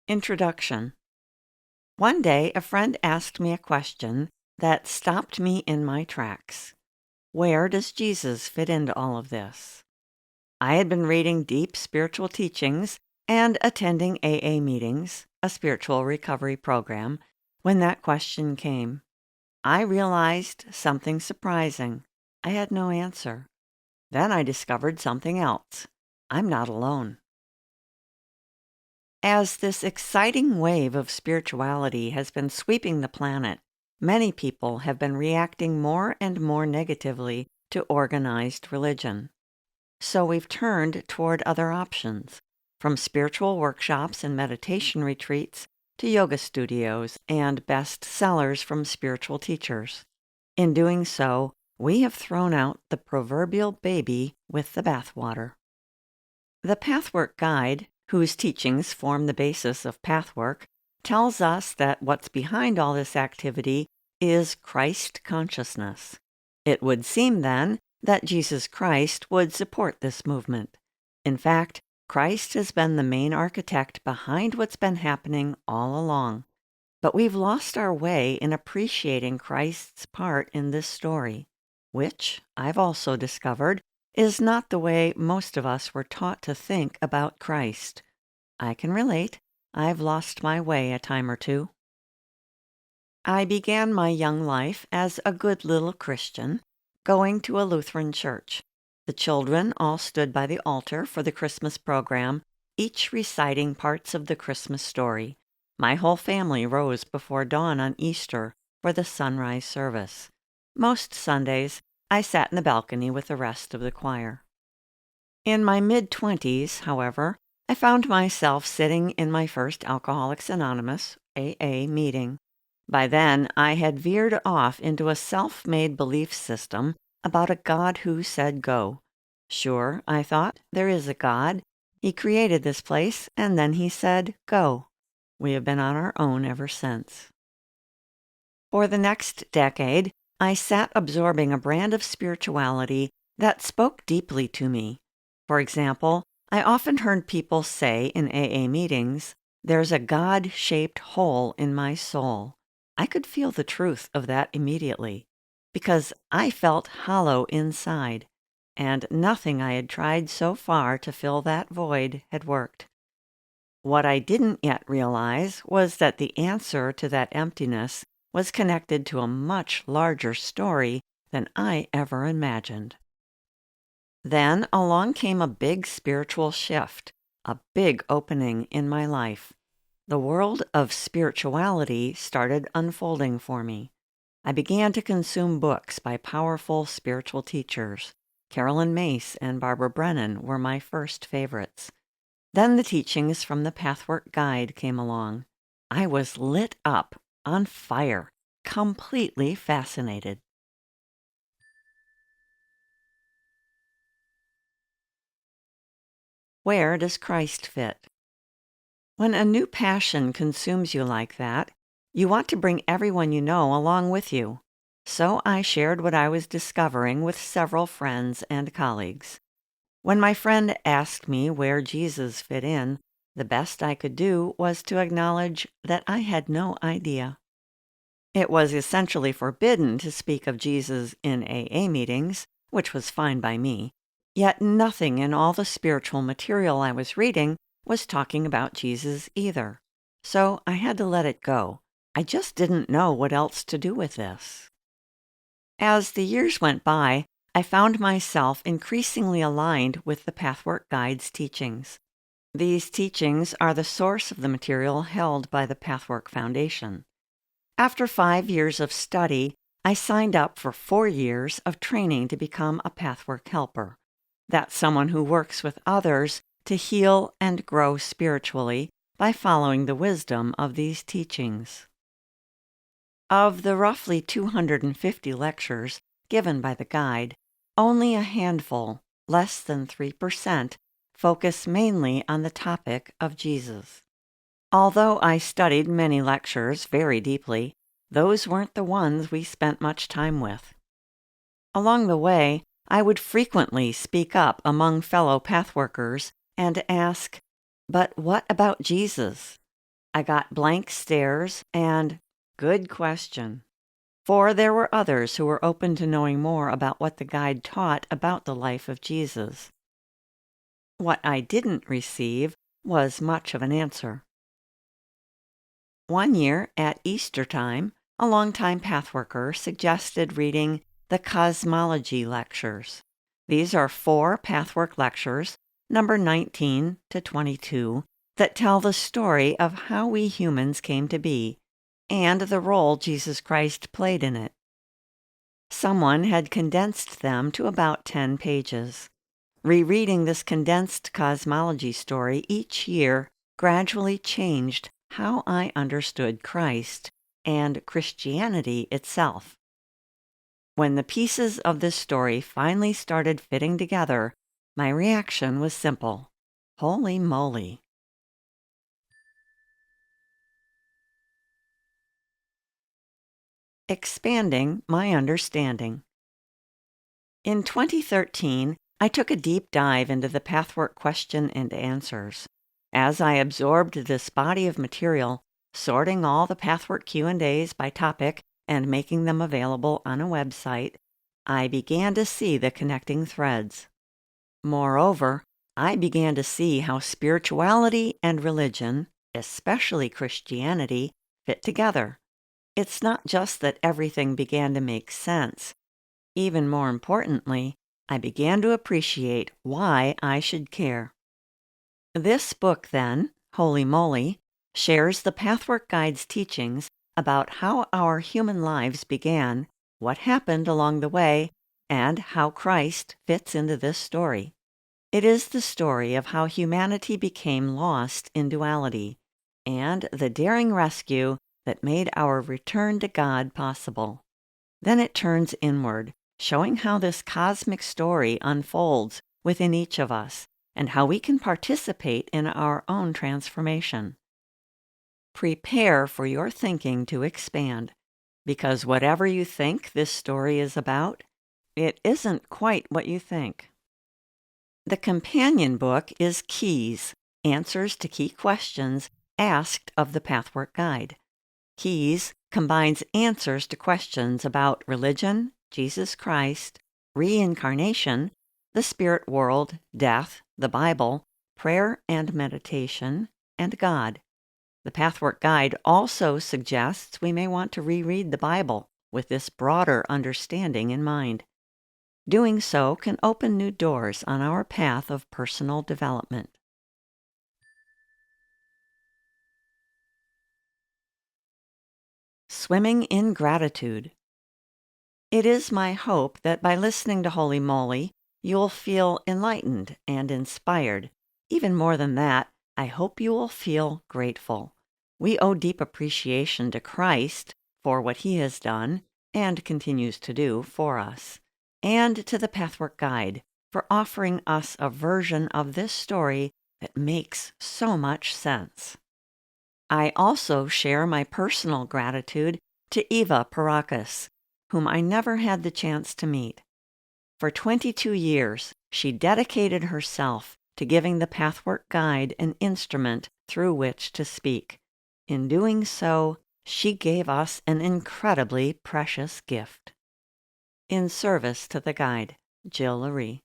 Introduction. One day, a friend asked me a question that stopped me in my tracks. Where does Jesus fit into all of this? I had been reading deep spiritual teachings and attending AA meetings, a spiritual recovery program, when that question came. I realized something surprising. I had no answer. Then I discovered something else. I'm not alone. As this exciting wave of spirituality has been sweeping the planet, many people have been reacting more and more negatively to organized religion. So we've turned toward other options, from spiritual workshops and meditation retreats to yoga studios and best sellers from spiritual teachers. In doing so, we have thrown out the proverbial baby with the bathwater. The Pathwork Guide, whose teachings form the basis of Pathwork, tells us that what's behind all this activity is Christ consciousness. It would seem, then, that Jesus Christ would support this movement. In fact, Christ has been the main architect behind what's been happening all along. But we've lost our way in appreciating Christ's part in this story, which, I've also discovered, is not the way most of us were taught to think about Christ. I can relate. I've lost my way a time or two. I began my young life as a good little Christian, going to a Lutheran church. The children all stood by the altar for the Christmas program, each reciting parts of the Christmas story. My whole family rose before dawn on Easter for the sunrise service. Most Sundays, I sat in the balcony with the rest of the choir. In my mid-20s, however, I found myself sitting in my first Alcoholics Anonymous, AA, meeting. By then, I had veered off into a self-made belief system about a God who said go. Sure, I thought, there is a God. He created this place, and then he said go. We have been on our own ever since. For the next decade, I sat absorbing a brand of spirituality that spoke deeply to me. For example, I often heard people say in AA meetings, "There's a God-shaped hole in my soul." I could feel the truth of that immediately, because I felt hollow inside, and nothing I had tried so far to fill that void had worked. What I didn't yet realize was that the answer to that emptiness was connected to a much larger story than I ever imagined. Then along came a big spiritual shift, a big opening in my life. The world of spirituality started unfolding for me. I began to consume books by powerful spiritual teachers. Carolyn Mace and Barbara Brennan were my first favorites. Then the teachings from the Pathwork Guide came along. I was lit up, on fire, completely fascinated. Where does Christ fit? When a new passion consumes you like that, you want to bring everyone you know along with you. So I shared what I was discovering with several friends and colleagues. When my friend asked me where Jesus fit in, the best I could do was to acknowledge that I had no idea. It was essentially forbidden to speak of Jesus in AA meetings, which was fine by me, yet nothing in all the spiritual material I was reading was talking about Jesus either. So I had to let it go. I just didn't know what else to do with this. As the years went by, I found myself increasingly aligned with the Pathwork Guide's teachings. These teachings are the source of the material held by the Pathwork Foundation. After 5 years of study, I signed up for 4 years of training to become a Pathwork helper. That's someone who works with others to heal and grow spiritually by following the wisdom of these teachings. Of the roughly 250 lectures given by the guide, only a handful, less than 3%, focus mainly on the topic of Jesus. Although I studied many lectures very deeply, those weren't the ones we spent much time with. Along the way, I would frequently speak up among fellow pathworkers and ask, "But what about Jesus?" I got blank stares and good question. For there were others who were open to knowing more about what the guide taught about the life of Jesus. What I didn't receive was much of an answer. One year, at Easter time, a longtime pathworker suggested reading the cosmology lectures. These are 4 pathwork lectures, number 19 to 22, that tell the story of how we humans came to be and the role Jesus Christ played in it. Someone had condensed them to about 10 pages. Rereading this condensed cosmology story each year gradually changed how I understood Christ and Christianity itself. When the pieces of this story finally started fitting together, my reaction was simple. Holy moly! Expanding my understanding. In 2013, I took a deep dive into the Pathwork question and answers. As I absorbed this body of material, sorting all the Pathwork Q&As by topic and making them available on a website, I began to see the connecting threads. Moreover, I began to see how spirituality and religion, especially Christianity, fit together. It's not just that everything began to make sense. Even more importantly, I began to appreciate why I should care. This book, then, Holy Moly, shares the Pathwork Guide's teachings about how our human lives began, what happened along the way, and how Christ fits into this story. It is the story of how humanity became lost in duality, and the daring rescue that made our return to God possible. Then it turns inward, showing how this cosmic story unfolds within each of us and how we can participate in our own transformation. Prepare for your thinking to expand, because whatever you think this story is about, it isn't quite what you think. The companion book is Keys, Answers to Key Questions Asked of the Pathwork Guide. Keys combines answers to questions about religion, Jesus Christ, reincarnation, the spirit world, death, the Bible, prayer and meditation, and God. The Pathwork Guide also suggests we may want to reread the Bible with this broader understanding in mind. Doing so can open new doors on our path of personal development. Swimming in gratitude. It is my hope that by listening to Holy Moly, you'll feel enlightened and inspired. Even more than that, I hope you will feel grateful. We owe deep appreciation to Christ for what he has done and continues to do for us, and to the Pathwork Guide for offering us a version of this story that makes so much sense. I also share my personal gratitude to Eva Paracas, whom I never had the chance to meet. For 22 years, she dedicated herself to giving the Pathwork Guide an instrument through which to speak. In doing so, she gave us an incredibly precious gift. In service to the guide, Jill Loree.